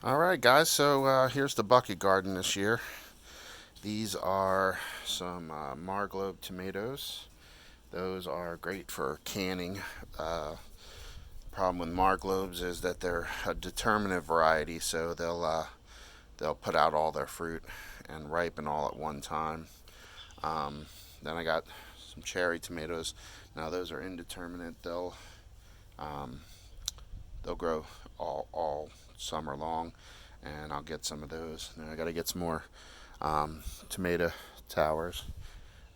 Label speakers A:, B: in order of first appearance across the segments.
A: Alright guys, so here's the bucket garden this year. These are some Marglobe tomatoes. Those are great for canning. Problem with Marglobes is that they're a determinate variety, so they'll put out all their fruit and ripen all at one time. Um, then I got some cherry tomatoes. Now those are indeterminate. Um, they'll grow all summer long, and I'll get some of those. Then I got to get some more tomato towers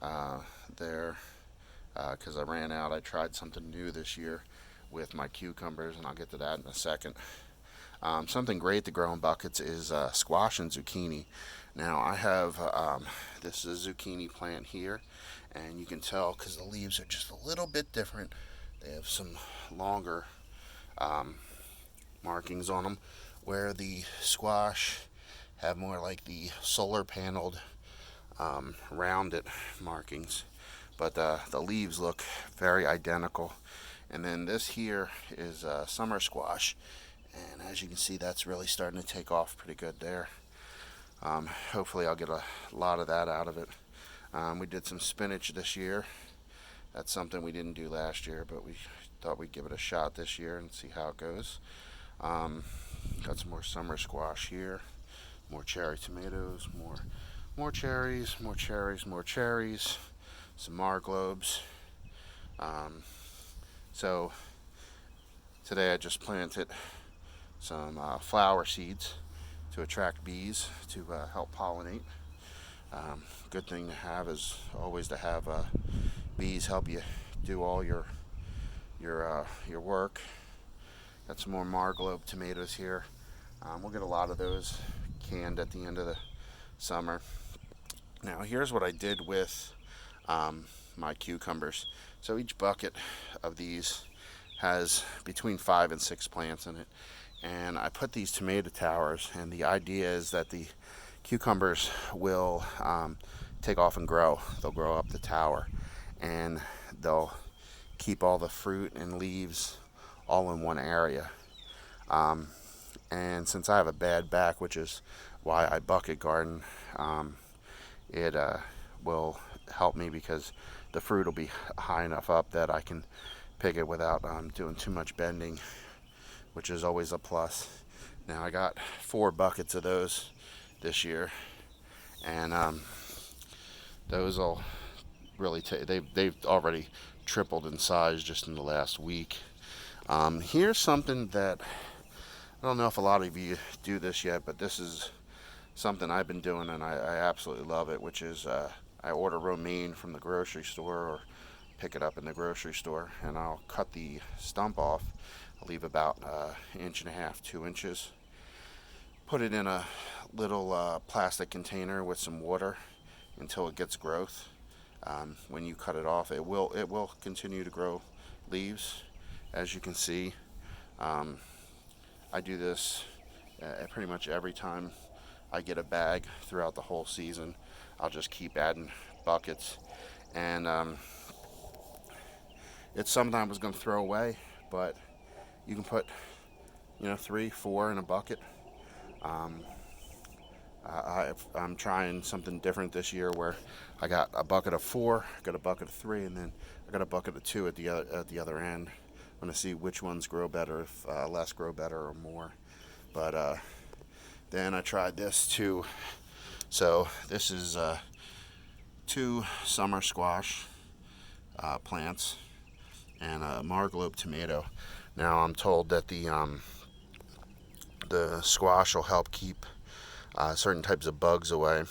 A: uh, there because I ran out. I tried something new this year with my cucumbers, and I'll get to that in a second. Something great to grow in buckets is squash and zucchini. Now I have this is a zucchini plant here, and you can tell because the leaves are just a little bit different. They have some longer um, markings on them, where the squash have more like the solar paneled rounded markings, but the leaves look very identical. And then this here is summer squash, and as you can see, that's really starting to take off pretty good there. Hopefully, I'll get a lot of that out of it. We did some spinach this year. That's something we didn't do last year, but we thought we'd give it a shot this year and see how it goes. Um, got some more summer squash here, more cherry tomatoes, more cherries, more cherries, more cherries, some Marglobes. Um, so today I just planted some flower seeds to attract bees to help pollinate. Good thing to have is always to have bees help you do all your work. Got some more Marglobe tomatoes here. We'll get a lot of those canned at the end of the summer. Now here's what I did with my cucumbers. So each bucket of these has between 5 and 6 plants in it, and I put these tomato towers. And the idea is that the cucumbers will take off and grow. They'll grow up the tower, and they'll keep all the fruit and leaves all in one area. Um, and since I have a bad back, which is why I bucket garden, it will help me because the fruit will be high enough up that I can pick it without doing too much bending, which is always a plus. Now I got 4 buckets of those this year, and those will really they've already tripled in size just in the last week. Here's something that I don't know if a lot of you do this yet, but this is something I've been doing, and I absolutely love it, which is I order romaine from the grocery store or pick it up in the grocery store, and I'll cut the stump off. I'll leave about inch and a half, 2 inches. Put it in a little plastic container with some water until it gets growth. When you cut it off, it will continue to grow leaves, as you can see. Um, I do this pretty much every time I get a bag throughout the whole season. I'll just keep adding buckets, and it's something I was going to throw away, but you can put 3, 4 in a bucket. Um, I'm trying something different this year where I got a bucket of 4, I got a bucket of 3, and then I got a bucket of 2 at the other end. I'm gonna see which ones grow better, if less grow better or more. But then I tried this too. So this is 2 summer squash plants and a Marglobe tomato. Now I'm told that the squash will help keep certain types of bugs away.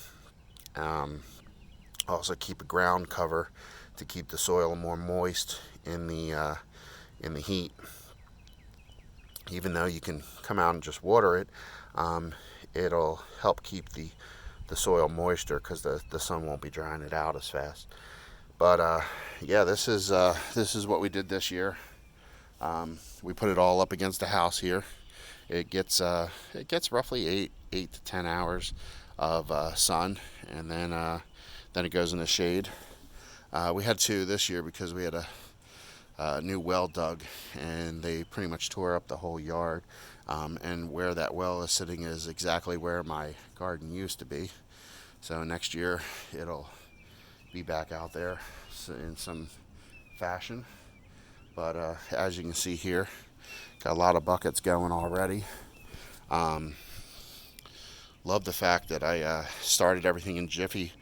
A: Um, Also keep a ground cover to keep the soil more moist in the heat. Even though you can come out and just water it, um, it'll help keep the soil moisture because the sun won't be drying it out as fast. But yeah, this is what we did this year. We put it all up against the house here. It gets roughly 8 to 10 hours of sun, and then it goes in the shade. We had 2 this year because we had a new well dug, and they pretty much tore up the whole yard. And where that well is sitting is exactly where my garden used to be. So next year it'll be back out there in some fashion. But as you can see here, got a lot of buckets going already. Um, Love the fact that I started everything in Jiffy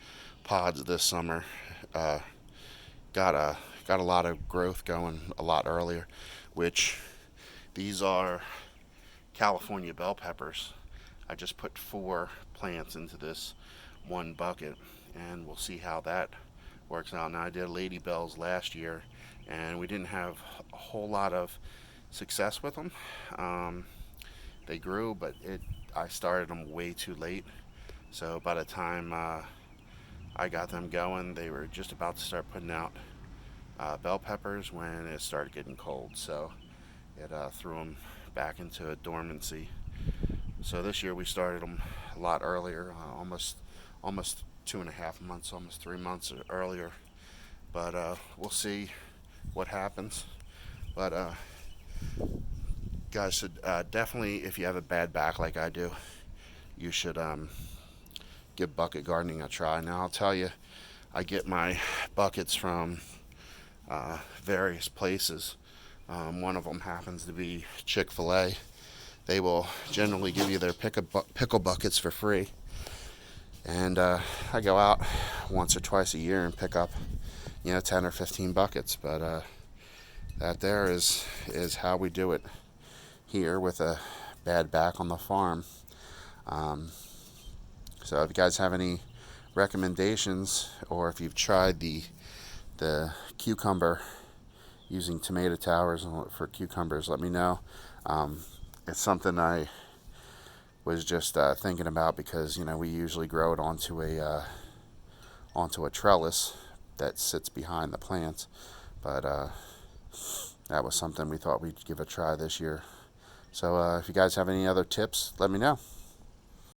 A: pods this summer. Uh, got a lot of growth going a lot earlier, which these are California bell peppers. I just put 4 plants into this one bucket, and we'll see how that works out. Now, I did ladybells last year, and we didn't have a whole lot of success with them. They grew, but I started them way too late. So by the time I got them going, they were just about to start putting out bell peppers when it started getting cold. So it threw them back into a dormancy. So this year we started them a lot earlier, almost 2.5 months, almost 3 months earlier. But we'll see what happens. But guys should definitely, if you have a bad back like I do, you should give bucket gardening a try. Now I'll tell you, I get my buckets from various places. One of them happens to be Chick-fil-A. They will generally give you their pickle buckets for free. And I go out once or twice a year and pick up, 10 or 15 buckets. But that there is how we do it here with a bad back on the farm. So if you guys have any recommendations, or if you've tried the cucumber, using tomato towers for cucumbers, let me know. It's something I was just thinking about, because we usually grow it onto a trellis that sits behind the plants, but that was something we thought we'd give a try this year. So if you guys have any other tips, let me know.